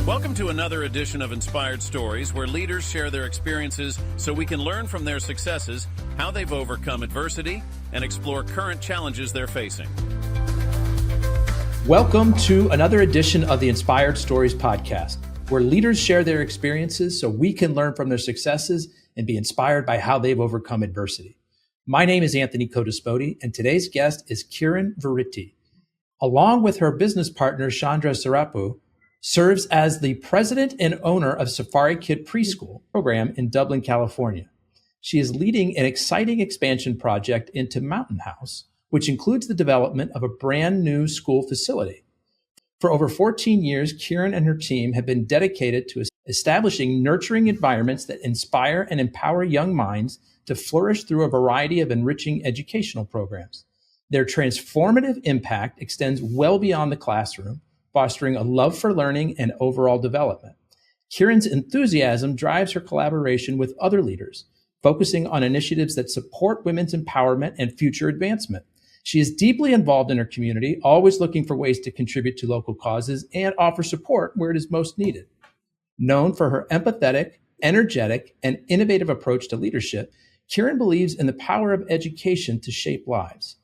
Welcome to another edition of Inspired Stories, where leaders share their experiences so we can learn from their successes, how they've overcome adversity, and explore current challenges they're facing. Welcome to another edition of the Inspired Stories podcast, where leaders share their experiences so we can learn from their successes and be inspired by how they've overcome adversity. My name is Anthony Codispoti, and today's guest is Kiran Vuriti. Along with her business partner, Chandra Sarapu, serves as the president and owner of Safari Kid Preschool program in Dublin, California. She is leading an exciting expansion project into Mountain House, which includes the development of a brand new school facility. For over 14 years, Kiran and her team have been dedicated to establishing nurturing environments that inspire and empower young minds to flourish through a variety of enriching educational programs. Their transformative impact extends well beyond the classroom, fostering a love for learning and overall development. Kiran's enthusiasm drives her collaboration with other leaders, focusing on initiatives that support women's empowerment and future advancement. She is deeply involved in her community, always looking for ways to contribute to local causes and offer support where it is most needed. Known for her empathetic, energetic, and innovative approach to leadership, Kiran believes in the power of education to shape lives.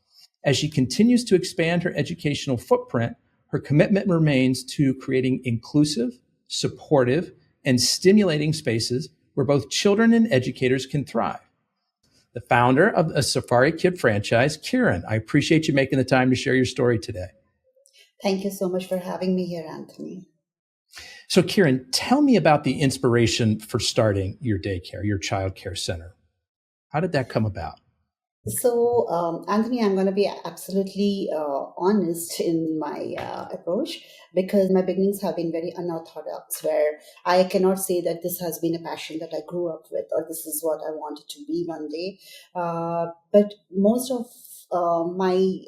As she continues to expand her educational footprint, her commitment remains to creating inclusive, supportive, and stimulating spaces where both children and educators can thrive. The founder of a Safari Kid franchise, Kiran, I appreciate you making the time to share your story today. Thank you so much for having me here, Anthony. So Kiran, tell me about the inspiration for starting your daycare, your childcare center. How did that come about? So, Anthony, I'm going to be absolutely honest in my approach, because my beginnings have been very unorthodox, where I cannot say that this has been a passion that I grew up with or this is what I wanted to be one day. But most of my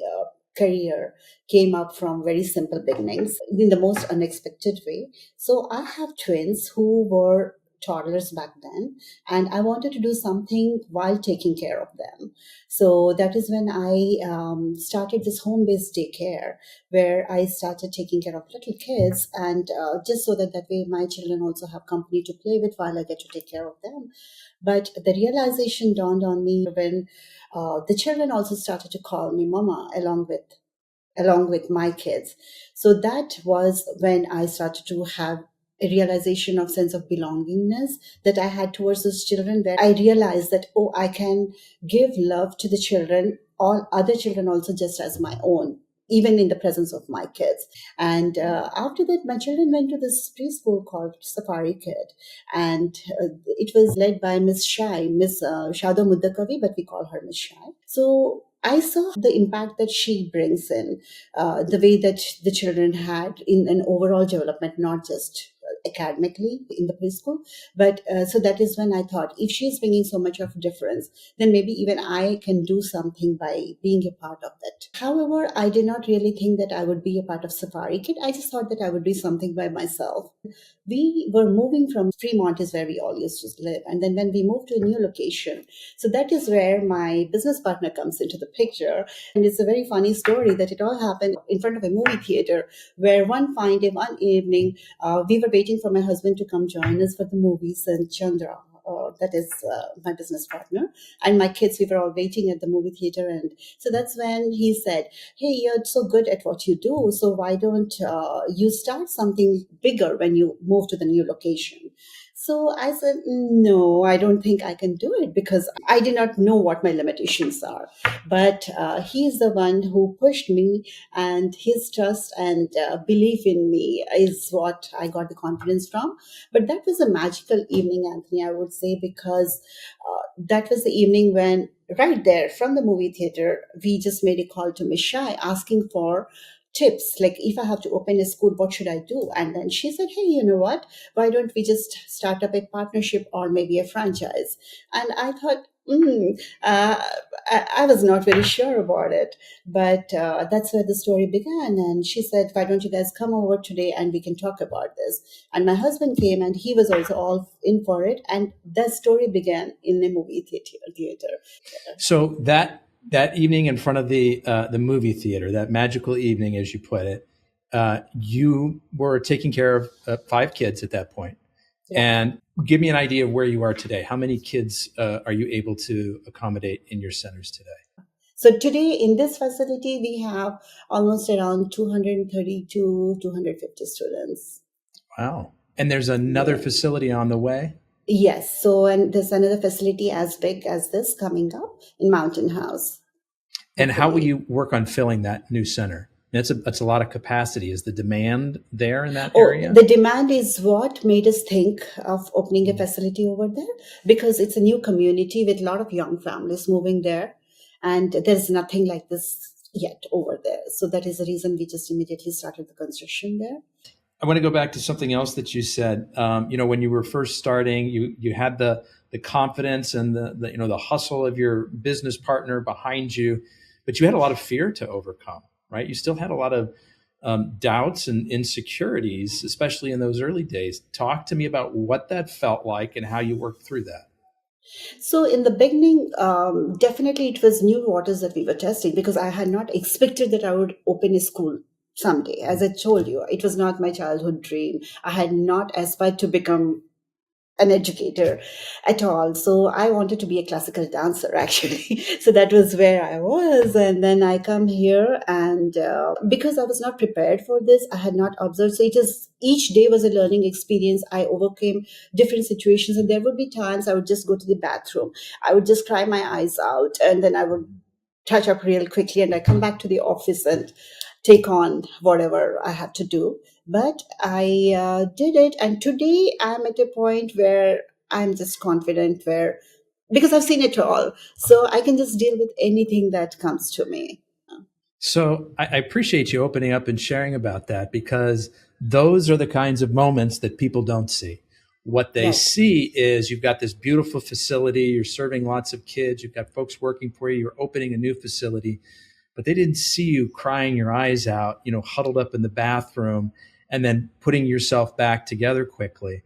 career came up from very simple beginnings in the most unexpected way. So I have twins who were toddlers back then, and I wanted to do something while taking care of them. So that is when I started this home-based daycare, where I started taking care of little kids, and just so that way my children also have company to play with while I get to take care of them. But the realization dawned on me when the children also started to call me mama along with my kids. So that was when I started to have a realization of sense of belongingness that I had towards those children, where I realized that, I can give love to the children, all other children also, just as my own, even in the presence of my kids. And after that, my children went to this preschool called Safari Kid. And it was led by Miss Shado Muddakavi, but we call her Miss Shai. So I saw the impact that she brings in, the way that the children had in an overall development, not just academically in the preschool. But so that is when I thought, if she's bringing so much of difference, then maybe even I can do something by being a part of that. However, I did not really think that I would be a part of Safari Kid. I just thought that I would do something by myself. We were moving from Fremont, is where we all used to live. And then when we moved to a new location, so that is where my business partner comes into the picture. And it's a very funny story that it all happened in front of a movie theater, where one fine day, one evening, we were waiting for my husband to come join us for the movies, and Chandra, that is my business partner, and my kids, we were all waiting at the movie theater. And so that's when he said, hey, you're so good at what you do, so why don't you start something bigger when you move to the new location? So I said, no, I don't think I can do it, because I did not know what my limitations are. But he's the one who pushed me, and his trust and belief in me is what I got the confidence from. But that was a magical evening, Anthony, I would say, because that was the evening when, right there from the movie theater, we just made a call to Miss Shai asking for tips, like if I have to open a school, what should I do? And then she said, hey, you know what, why don't we just start up a partnership or maybe a franchise? And I thought, I was not very sure about it, but that's where the story began. And she said, why don't you guys come over today and we can talk about this? And my husband came, and he was also all in for it. And that story began in the movie theater. So that evening in front of the movie theater, that magical evening, as you put it, you were taking care of 5 kids at that point. Yeah. And give me an idea of where you are today. How many kids are you able to accommodate in your centers today? So today in this facility, we have almost around 230 to 250 students. Wow. And there's another facility on the way? Yes. So, and there's another facility as big as this coming up in Mountain House. And how will you work on filling that new center? That's a lot of capacity. Is the demand there in that area? The demand is what made us think of opening a facility over there, because it's a new community with a lot of young families moving there. And there's nothing like this yet over there. So that is the reason we just immediately started the construction there. I want to go back to something else that you said. When you were first starting, you had the confidence and the hustle of your business partner behind you, but you had a lot of fear to overcome, right? You still had a lot of doubts and insecurities, especially in those early days. Talk to me about what that felt like and how you worked through that. So in the beginning, definitely it was new waters that we were testing, because I had not expected that I would open a school someday. As I told you, it was not my childhood dream. I had not aspired to become an educator at all. So I wanted to be a classical dancer, actually. So that was where I was. And then I come here, and because I was not prepared for this, I had not observed. So it is, each day was a learning experience. I overcame different situations, and there would be times I would just go to the bathroom. I would just cry my eyes out, and then I would touch up real quickly, and I come back to the office and take on whatever I have to do. But I did it. And today I'm at a point where I'm just confident, because I've seen it all. So I can just deal with anything that comes to me. So I appreciate you opening up and sharing about that, because those are the kinds of moments that people don't see. What they see is you've got this beautiful facility, you're serving lots of kids, you've got folks working for you, you're opening a new facility, but they didn't see you crying your eyes out, huddled up in the bathroom and then putting yourself back together quickly.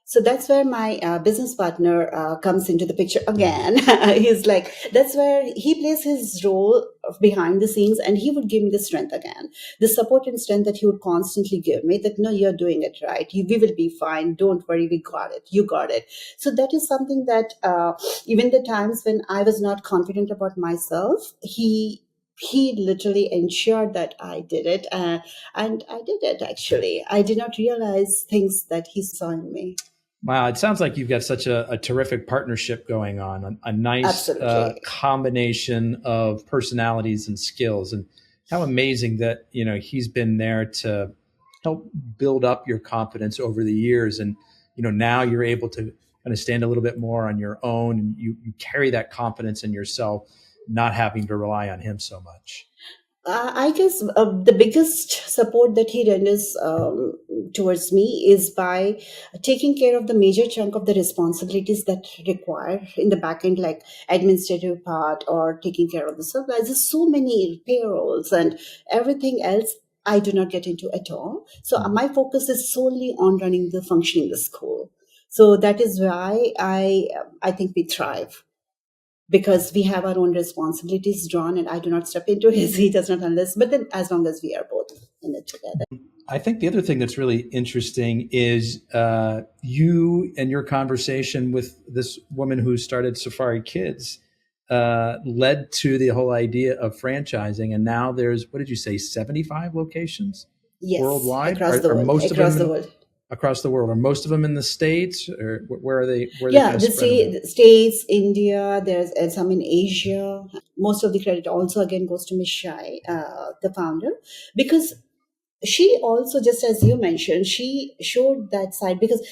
So that's where my business partner comes into the picture again. He's like, that's where he plays his role of behind the scenes, and he would give me the strength again, the support and strength that he would constantly give me, that, no, you're doing it right. We will be fine. Don't worry. We got it. You got it. So that is something that even the times when I was not confident about myself, he literally ensured that I did it. And I did it, actually. I did not realize things that he saw in me. Wow. It sounds like you've got such a terrific partnership going on, a nice combination of personalities and skills. And how amazing that, he's been there to help build up your confidence over the years. And, now you're able to kind of stand a little bit more on your own, and you carry that confidence in yourself, not having to rely on him so much. I guess the biggest support that he renders towards me is by taking care of the major chunk of the responsibilities that require in the back end, like administrative part or taking care of the supplies. There's so many payrolls and everything else I do not get into at all. So my focus is solely on running the functioning the school. So that is why I think we thrive, because we have our own responsibilities drawn, and I do not step into his, he does not, unless, but then as long as we are both in it together. I think the other thing that's really interesting is you and your conversation with this woman who started Safari Kids led to the whole idea of franchising. And now there's, what did you say, 75 locations worldwide? Across the world. Across the world. Are most of them in the States, or where are they? The States, India, there's some in Asia. Most of the credit also again goes to Ms. Shai, the founder, because she also, just as you mentioned, she showed that side, because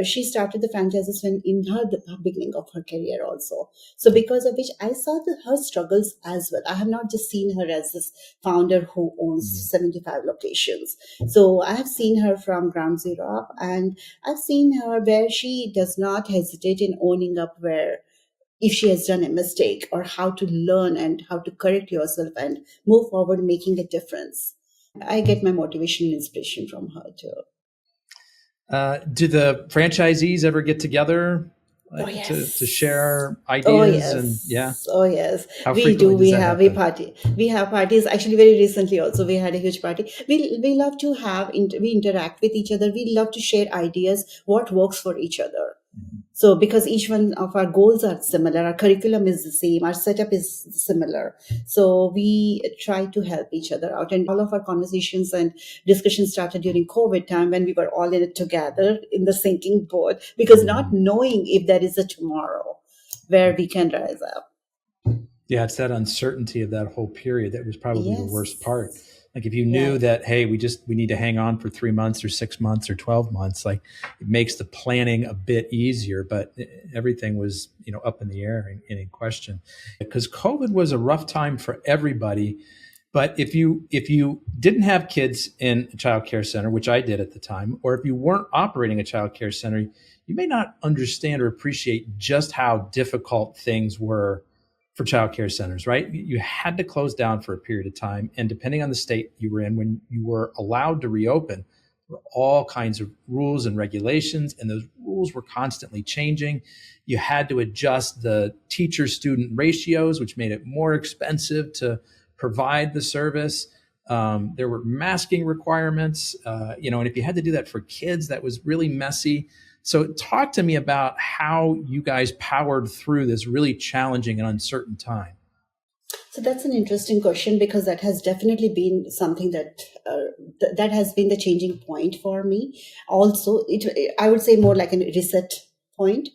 she started the franchises when in the beginning of her career also. So because of which I saw her struggles as well. I have not just seen her as this founder who owns 75 locations. So I have seen her from ground zero up, and I've seen her where she does not hesitate in owning up where, if she has done a mistake, or how to learn and how to correct yourself and move forward, making a difference. I get my motivation and inspiration from her too. Do the franchisees ever get together Oh to share yes. Oh ideas and yeah. yes. Oh yes. How We do. frequently does We that have we happen? party. We have parties. Actually, very recently also we had a huge party. We love to have we interact with each other. We love to share ideas. What works for each other. So, because each one of our goals are similar, our curriculum is the same, our setup is similar. So, we try to help each other out. And all of our conversations and discussions started during COVID time when we were all in it together in the sinking boat, because not knowing if there is a tomorrow where we can rise up. Yeah, it's that uncertainty of that whole period that was probably the worst part. Yes. Like if you knew Right. that, hey, we need to hang on for 3 months or 6 months or 12 months, like it makes the planning a bit easier, but everything was, up in the air and in question because COVID was a rough time for everybody. But if you didn't have kids in a child care center, which I did at the time, or if you weren't operating a child care center, you may not understand or appreciate just how difficult things were for child care centers, right? You had to close down for a period of time. And depending on the state you were in, when you were allowed to reopen, there were all kinds of rules and regulations, and those rules were constantly changing. You had to adjust the teacher student ratios, which made it more expensive to provide the service. There were masking requirements, and if you had to do that for kids, that was really messy. So talk to me about how you guys powered through this really challenging and uncertain time. So that's an interesting question because that has definitely been something that has been the changing point for me. Also, I would say more like a reset point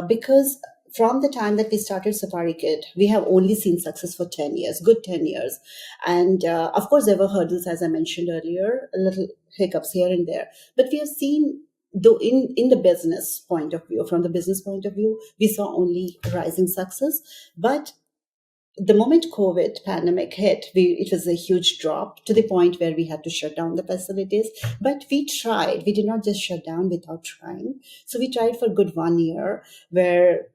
because from the time that we started Safari Kid, we have only seen success for 10 years, good 10 years. And of course, there were hurdles, as I mentioned earlier, a little hiccups here and there. But we have seen, though in the business point of view, from the business point of view, we saw only rising success. But the moment COVID pandemic hit, it was a huge drop to the point where we had to shut down the facilities. But we tried. We did not just shut down without trying. So we tried for a good 1 year where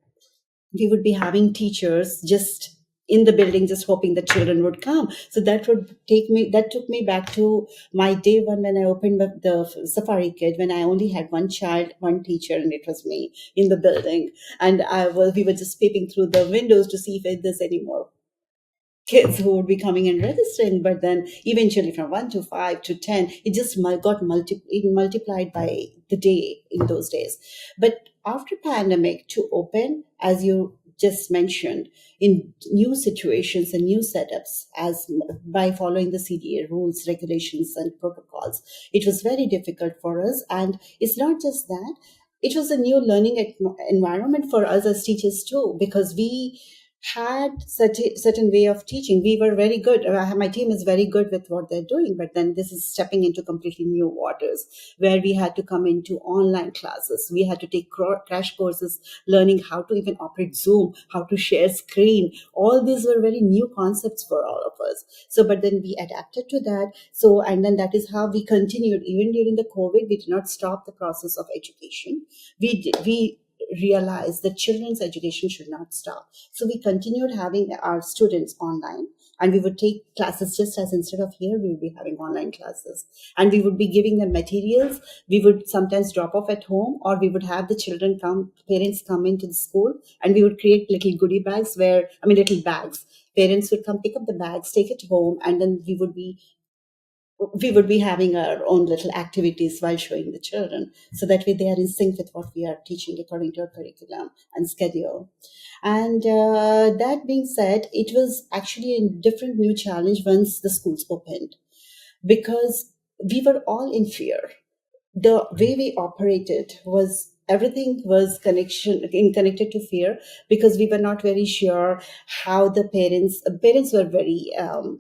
we would be having teachers just in the building, just hoping the children would come. So that took me back to my day one when I opened the Safari Kid, when I only had one child, one teacher, and it was me in the building. And we were just peeping through the windows to see if there's any more kids who would be coming and registering. But then eventually from 1 to 5 to 10, it just multiplied by the day in those days. But after pandemic to open, as you just mentioned, in new situations and new setups, as by following the CDA rules, regulations, and protocols, it was very difficult for us. And it's not just that, it was a new learning environment for us as teachers too, because we had certain way of teaching. We were very good. My team is very good with what they're doing, but then this is stepping into completely new waters where we had to come into online classes. We had to take crash courses, learning how to even operate Zoom, how to share screen. All these were very new concepts for all of us. So, but then we adapted to that. So, and then that is how we continued. Even during the COVID, we did not stop the process of education. We realized that children's education should not stop. So we continued having our students online, and we would take classes just as instead of here, we would be having online classes. And we would be giving them materials. We would sometimes drop off at home, or we would have the parents come into the school, and we would create little goodie bags little bags. Parents would come pick up the bags, take it home, and then we would be having our own little activities while showing the children. So that way they are in sync with what we are teaching according to our curriculum and schedule. And that being said, it was actually a different new challenge once the schools opened, because we were all in fear. The way we operated was everything was connected to fear, because we were not very sure how the parents were very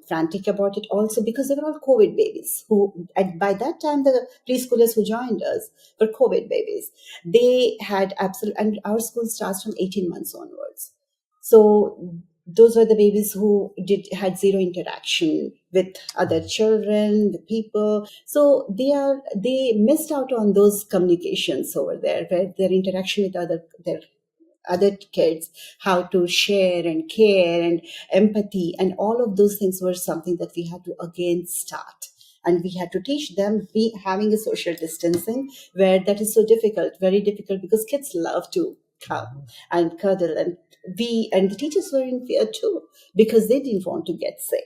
frantic about it also, because they were all COVID babies who by that time the preschoolers who joined us were COVID babies. They had and our school starts from 18 months onwards. So those were the babies who had zero interaction with other children, the people. So they missed out on those communications over there, where their interaction with their other kids, how to share and care and empathy, and all of those things were something that we had to again start. And we had to teach them having a social distancing, where that is so difficult, very difficult, because kids love to come and cuddle. And the teachers were in fear too, because they didn't want to get sick,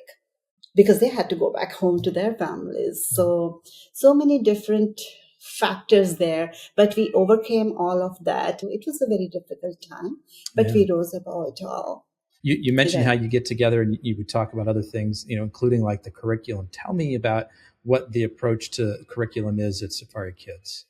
because they had to go back home to their families. So many different factors there, but we overcame all of that. It was a very difficult time, but we rose above it all. You mentioned how you get together and you would talk about other things, including like the curriculum. Tell me about what the approach to curriculum is at Safari Kids.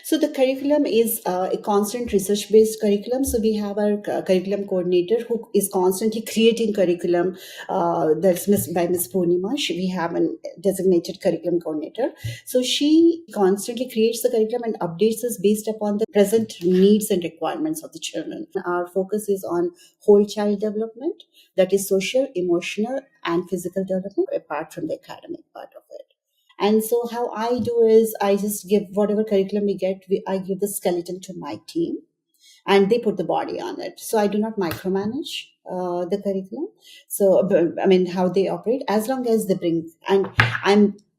So the curriculum is a constant research-based curriculum. So we have our curriculum coordinator who is constantly creating curriculum. That's by Miss Purnima. We have a designated curriculum coordinator. So she constantly creates the curriculum and updates us based upon the present needs and requirements of the children. Our focus is on whole child development, that is social, emotional, and physical development, apart from the academic part of it. And so how I do is I just give whatever curriculum we get, I give the skeleton to my team and they put the body on it. So I do not micromanage the curriculum. So, how they operate, as long as they bring, and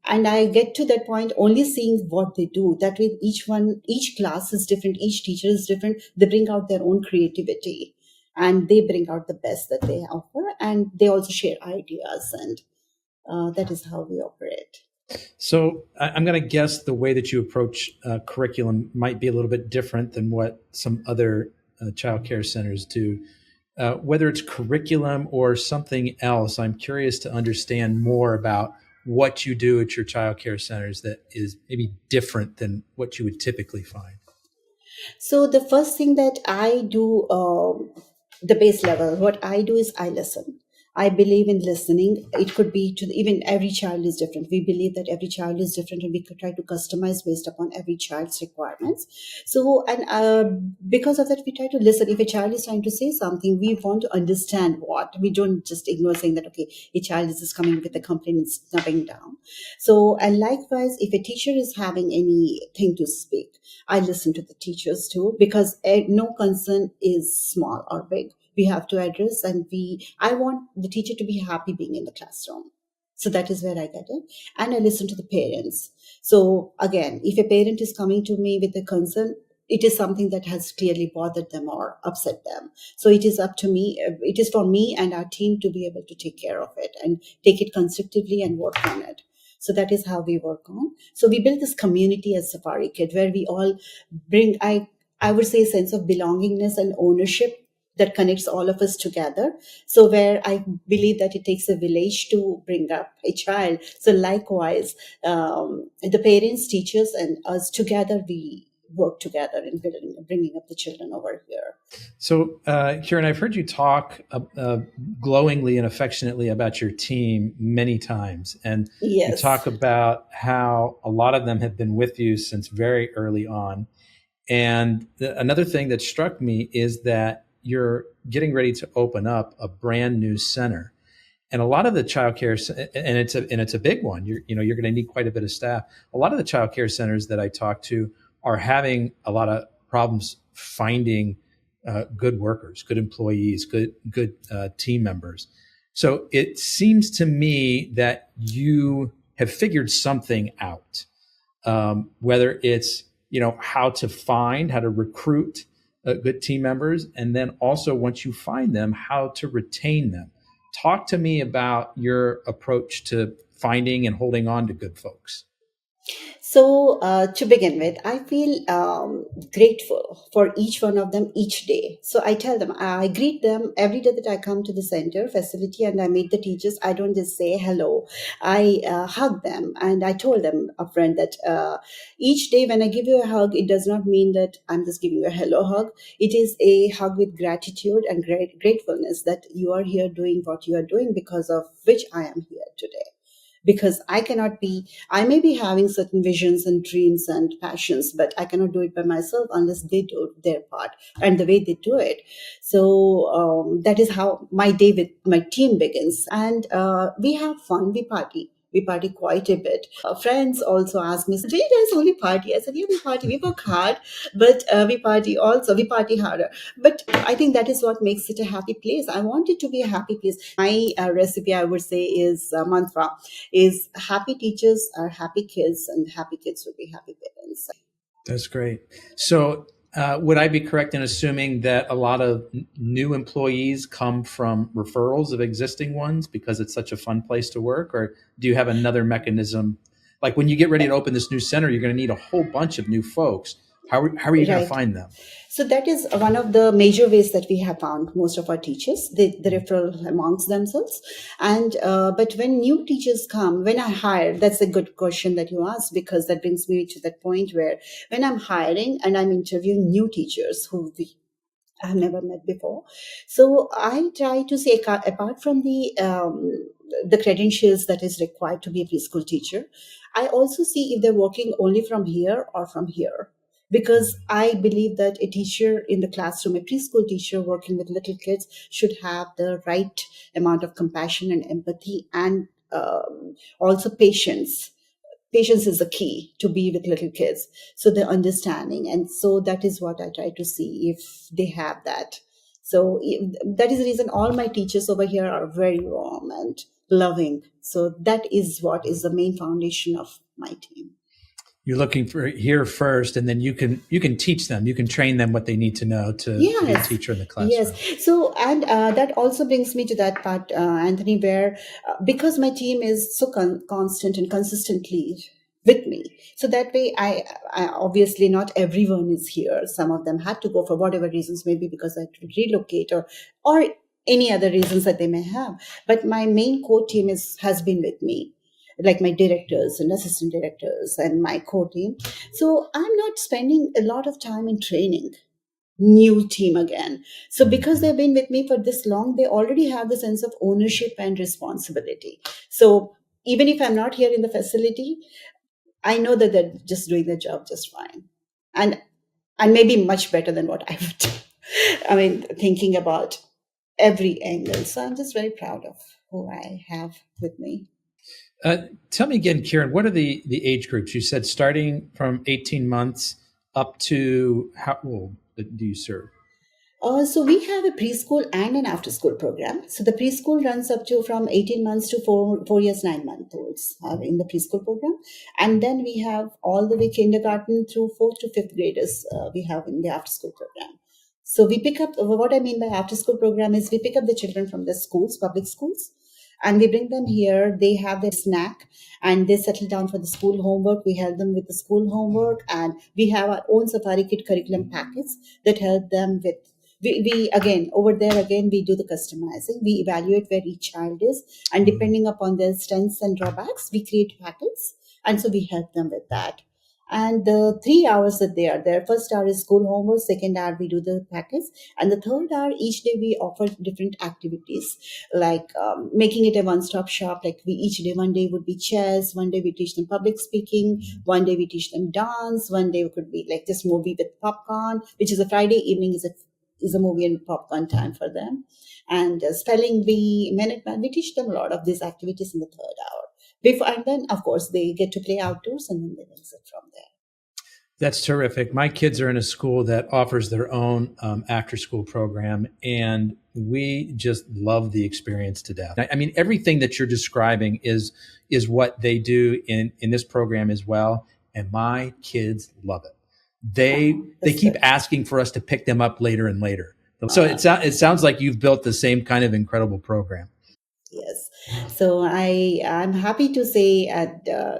I get to that point only seeing what they do. That way each class is different, each teacher is different. They bring out their own creativity and they bring out the best that they offer, and they also share ideas, and that is how we operate. So I'm going to guess the way that you approach curriculum might be a little bit different than what some other child care centers do. Whether it's curriculum or something else, I'm curious to understand more about what you do at your child care centers that is maybe different than what you would typically find. So the first thing that I do, the base level, what I do is I listen. I believe in listening. It could be even every child is different. We believe that every child is different and we could try to customize based upon every child's requirements. So, and because of that, we try to listen. If a child is trying to say something, we want to understand what. We don't just ignore saying that, okay, a child is just coming with a complaint and snapping down. So, and likewise, if a teacher is having anything to speak, I listen to the teachers too, because no concern is small or big. We have to address, and I want the teacher to be happy being in the classroom. So that is where I get it. And I listen to the parents. So again, if a parent is coming to me with a concern, it is something that has clearly bothered them or upset them. So it is up to me. It is for me and our team to be able to take care of it and take it constructively and work on it. So that is how we work on. So we build this community as Safari Kid, where we all bring, I would say, a sense of belongingness and ownership that connects all of us together. So where I believe that it takes a village to bring up a child. So likewise, the parents, teachers, and us together, we work together in bringing up the children over here. So, Kiran, I've heard you talk glowingly and affectionately about your team many times. And Yes. You talk about how a lot of them have been with you since very early on. And another thing that struck me is that you're getting ready to open up a brand new center, and a lot of the childcare, and it's a big one. You're going to need quite a bit of staff. A lot of the childcare centers that I talk to are having a lot of problems finding good workers, good employees, good team members. So it seems to me that you have figured something out, whether it's how to recruit good team members, and then also once you find them, how to retain them. Talk to me about your approach to finding and holding on to good folks. So to begin with, I feel grateful for each one of them each day. So I tell them, I greet them every day that I come to the center facility and I meet the teachers. I don't just say hello. I hug them. And I told them upfront that each day when I give you a hug, it does not mean that I'm just giving you a hello hug. It is a hug with gratitude and gratefulness that you are here doing what you are doing, because of which I am here today. Because I may be having certain visions and dreams and passions, but I cannot do it by myself unless they do their part and the way they do it. So that is how my day with my team begins. And we have fun, we party. We party quite a bit. Friends also ask me, do you guys only party? I said, yeah, we party. We work hard, but we party also. We party harder. But I think that is what makes it a happy place. I want it to be a happy place. My recipe, I would say, is mantra, is happy teachers are happy kids, and happy kids will be happy parents. That's great. So Would I be correct in assuming that a lot of new employees come from referrals of existing ones because it's such a fun place to work? Or do you have another mechanism? Like when you get ready to open this new center, you're going to need a whole bunch of new folks. How are you going to Right. find them? So that is one of the major ways that we have found most of our teachers, the referral amongst themselves. And but when new teachers come, when I hire, that's a good question that you asked, because that brings me to that point where when I'm hiring and I'm interviewing new teachers who I've never met before. So I try to say, apart from the credentials that is required to be a preschool teacher, I also see if they're working only from here or from here. Because I believe that a teacher in the classroom, a preschool teacher working with little kids, should have the right amount of compassion and empathy, and also patience. Patience is the key to be with little kids. So the understanding. And so that is what I try to see if they have that. So that is the reason all my teachers over here are very warm and loving. So that is what is the main foundation of my team. You're looking for here first, and then you can teach them. You can train them what they need to know to be a Yes. teacher in the classroom. Yes. So, and that also brings me to that part, Anthony, where because my team is so constant and consistently with me, so that way I obviously not everyone is here. Some of them had to go for whatever reasons, maybe because I had to relocate or any other reasons that they may have. But my main core team has been with me, like my directors and assistant directors and my core team. So I'm not spending a lot of time in training new team again. So because they've been with me for this long, they already have the sense of ownership and responsibility. So even if I'm not here in the facility, I know that they're just doing their job just fine. And maybe much better than what I would do. I mean, thinking about every angle. So I'm just very proud of who I have with me. Tell me again, Kiran, what are the age groups? You said starting from 18 months up to how old do you serve? So we have a preschool and an after school program. So the preschool runs up to from 18 months to 4 years, 9 month olds are in the preschool program. And then we have all the way kindergarten through 4th to 5th graders we have in the after school program. So we pick up, what I mean by after school program is we pick up the children from the schools, public schools, and we bring them here. They have their snack and they settle down for the school homework. We help them with the school homework, and we have our own Safari Kid curriculum packets that help them with. We again over there again we do the customizing. We evaluate where each child is, and depending upon their strengths and drawbacks, we create packets, and so we help them with that. And the 3 hours that they are there, first hour is school homework, second hour we do the packets, and the third hour each day we offer different activities, like making it a one-stop shop. Like we each day, one day would be chess, one day we teach them public speaking, one day we teach them dance, one day it could be like just movie with popcorn, which is a Friday evening is a movie and popcorn time for them. And spelling bee, minute man, we teach them a lot of these activities in the third hour. Before, and then of course they get to play outdoors, and then they exit from there. That's terrific. My kids are in a school that offers their own after school program, and we just love the experience to death. I mean, everything that you're describing is what they do in this program as well, and my kids love it. They keep asking for us to pick them up later and later. So it sounds like you've built the same kind of incredible program. Yes. So I'm happy to say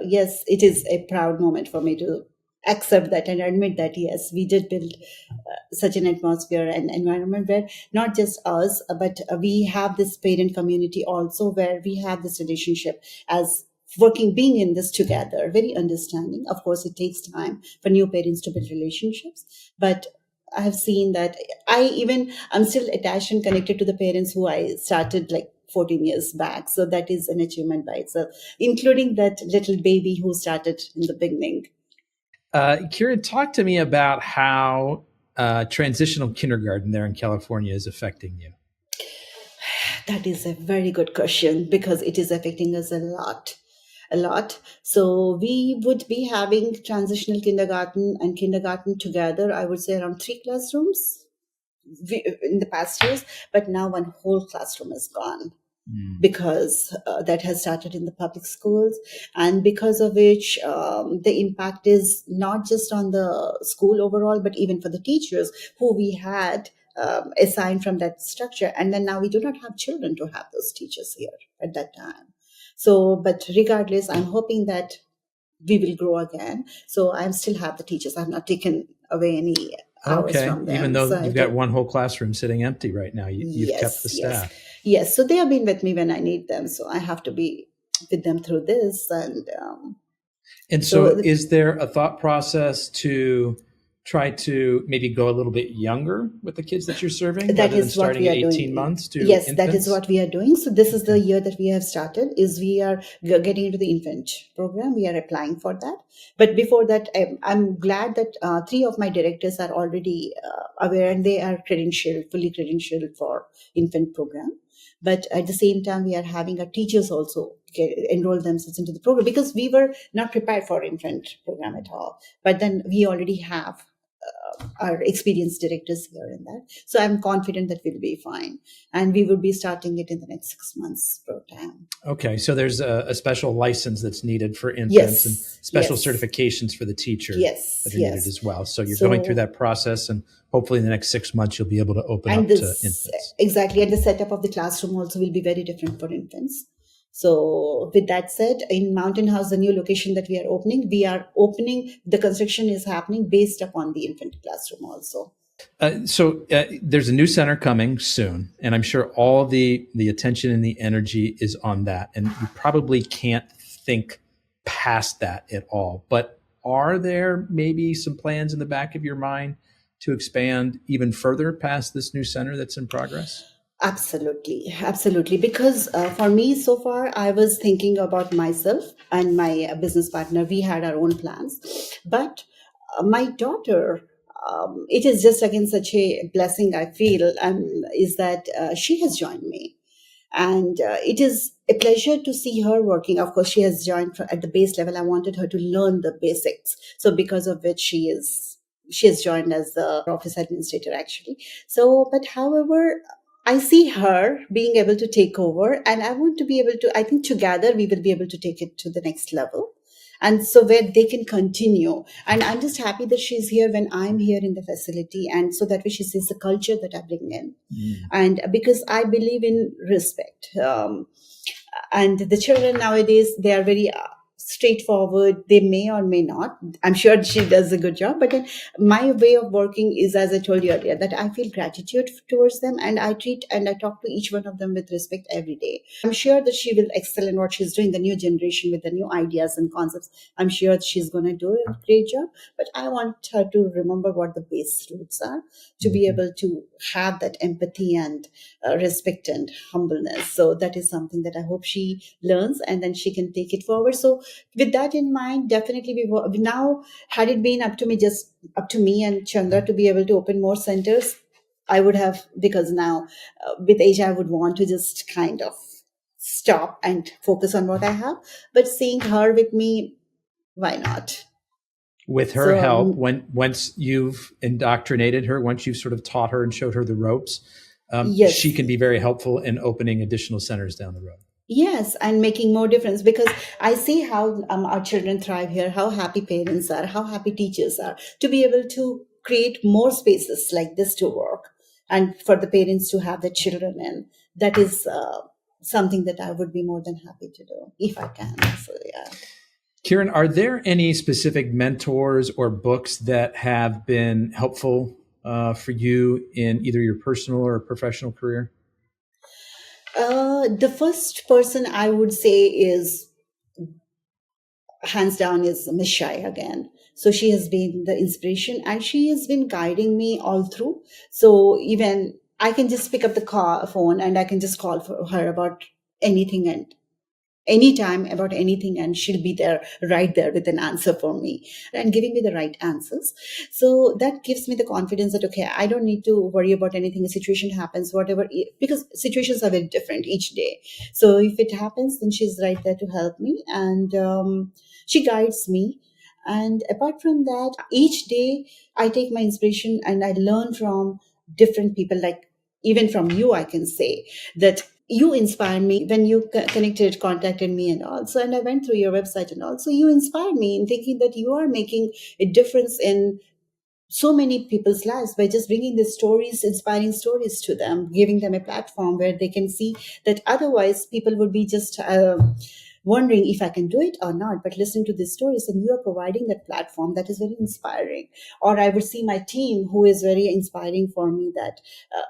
yes, it is a proud moment for me to accept that and admit that, yes, we did build such an atmosphere and environment where not just us, but we have this parent community also, where we have this relationship as being in this together, very understanding. Of course, it takes time for new parents to build relationships, but I have seen that I'm still attached and connected to the parents who I started like 14 years back. So that is an achievement by itself, including that little baby who started in the beginning. Kiran, talk to me about how transitional kindergarten there in California is affecting you. That is a very good question, because it is affecting us a lot. So we would be having transitional kindergarten and kindergarten together, I would say around 3 classrooms in the past years, but now one whole classroom is gone. because that has started in the public schools, and because of which the impact is not just on the school overall, but even for the teachers who we had assigned from that structure. And then now we do not have children to have those teachers here at that time. So, but regardless, I'm hoping that we will grow again. So I still have the teachers. I've not taken away any hours from them. Even though So you've got one whole classroom sitting empty right now, you've kept the staff. Yes. So they have been with me when I need them. So I have to be with them through this. And so is there a thought process to try to maybe go a little bit younger with the kids that you're serving? That is what we are doing. 18 months to Yes, infants? that is what we are doing. So this is the year that we have started, is we are getting into the infant program. We are applying for that. But before that, I'm glad that 3 of my directors are already aware, and they are fully credentialed for infant program. But at the same time, we are having our teachers also enroll themselves into the program, because we were not prepared for infant program at all. But then we already have our experienced directors here in that. So I'm confident that we'll be fine. And we will be starting it in the next 6 months program. Okay. So there's a special license that's needed for infants and special certifications for the teacher that are needed as well. So you're going through that process, and hopefully in the next 6 months, you'll be able to open up to infants. Exactly. And the setup of the classroom also will be very different for infants. So with that said, in Mountain House, the new location that we are opening, the construction is happening based upon the infant classroom also. So there's a new center coming soon, and I'm sure all the attention and the energy is on that. And you probably can't think past that at all. But are there maybe some plans in the back of your mind to expand even further past this new center that's in progress? Absolutely. Absolutely. Because for me, so far, I was thinking about myself and my business partner. We had our own plans. But my daughter, it is just again such a blessing, I feel, is that she has joined me. And it is a pleasure to see her working. Of course, she has joined at the base level. I wanted her to learn the basics. So because of which she has joined as the office administrator, actually. So, but however, I see her being able to take over, and I want to be able to, I think together we will be able to take it to the next level. And so where they can continue. And I'm just happy that she's here when I'm here in the facility. And so that way she sees the culture that I bring in. And because I believe in respect. And the children nowadays, they are very straightforward. They may or may not. I'm sure she does a good job. But then my way of working is, as I told you earlier, that I feel gratitude towards them, and I treat and I talk to each one of them with respect every day. I'm sure that she will excel in what she's doing, the new generation with the new ideas and concepts. I'm sure she's going to do a great job. But I want her to remember what the base roots are, to be able to have that empathy and respect and humbleness. So that is something that I hope she learns, and then she can take it forward. So with that in mind, definitely we now, had it been up to me and Chandra to be able to open more centers, I would have, because now with age, I would want to just kind of stop and focus on what I have. But seeing her with me, why not? With her help, once you've indoctrinated her, once you've sort of taught her and showed her the ropes, she can be very helpful in opening additional centers down the road. Yes, and making more difference, because I see how our children thrive here, how happy parents are, how happy teachers are, to be able to create more spaces like this to work, and for the parents to have their children in. That is something that I would be more than happy to do if I can. So, yeah. Kiran, are there any specific mentors or books that have been helpful for you in either your personal or professional career? The first person I would say is, hands down, is Miss Shai again. So she has been the inspiration, and she has been guiding me all through. So even I can just pick up the phone and I can just call for her about anything and anytime about anything, and she'll be there, right there with an answer for me and giving me the right answers. So that gives me the confidence that, okay, I don't need to worry about anything. A situation happens, whatever, because situations are very different each day. So if it happens, then she's right there to help me, and she guides me. And apart from that, each day I take my inspiration and I learn from different people, like even from you, I can say that you inspired me when you contacted me and also, and I went through your website and also you inspired me in thinking that you are making a difference in so many people's lives by just bringing these stories, inspiring stories to them, giving them a platform where they can see that otherwise people would be just wondering if I can do it or not. But listening to these stories, and you are providing that platform that is very inspiring. Or I would see my team who is very inspiring for me that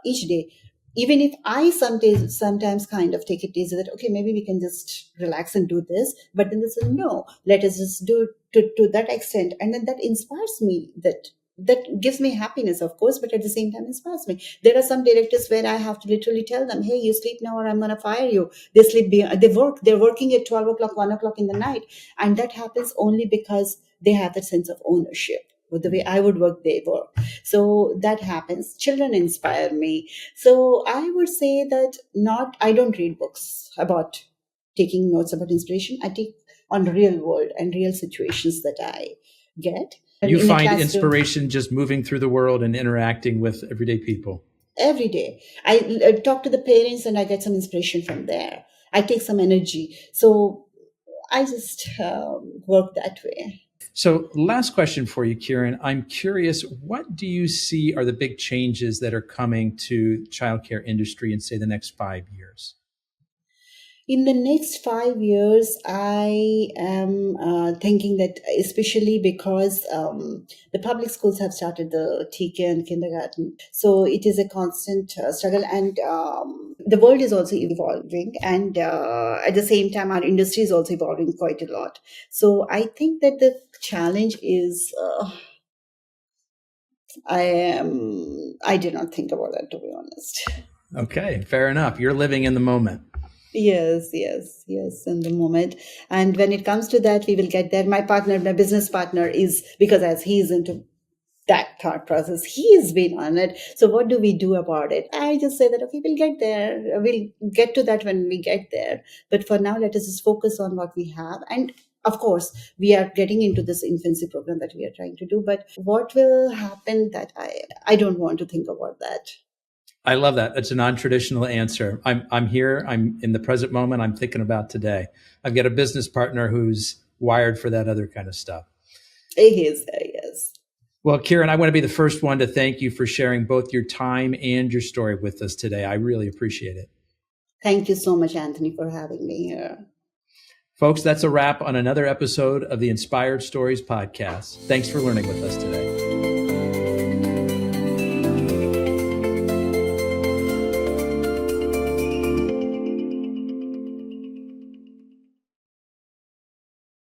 each day, even if I sometimes kind of take it easy that, okay, maybe we can just relax and do this. But then they say, no, let us just do it to that extent. And then that inspires me, that gives me happiness, of course, but at the same time inspires me. There are some directors where I have to literally tell them, hey, you sleep now or I'm going to fire you. They're working at 12 o'clock, 1 o'clock in the night. And that happens only because they have that sense of ownership. With the way I would work, they work. So that happens. Children inspire me. So I would say that I don't read books about taking notes about inspiration. I take on real world and real situations that I get. You find inspiration just moving through the world and interacting with everyday people. Every day. I talk to the parents and I get some inspiration from there. I take some energy. So I just work that way. So last question for you, Kiran. I'm curious, what do you see are the big changes that are coming to childcare industry in, say, the next 5 years? In the next 5 years, I am thinking that especially because the public schools have started the daycare and kindergarten. So it is a constant struggle, and the world is also evolving. And at the same time, our industry is also evolving quite a lot. So I think that the challenge is... I did not think about that, to be honest. Okay, fair enough. You're living in the moment. Yes, in the moment. And when it comes to that, we will get there. My business partner is, because as he's into that thought process, he's been on it. So what do we do about it? I just say that, okay, we'll get there. We'll get to that when we get there. But for now, let us just focus on what we have. And of course, we are getting into this infancy program that we are trying to do. But what will happen, that I don't want to think about that. I love that. It's a non-traditional answer. I'm here. I'm in the present moment. I'm thinking about today. I've got a business partner who's wired for that other kind of stuff. He is there, yes. Well, Kiran, I want to be the first one to thank you for sharing both your time and your story with us today. I really appreciate it. Thank you so much, Anthony, for having me here. Folks, that's a wrap on another episode of the Inspired Stories podcast. Thanks for learning with us today.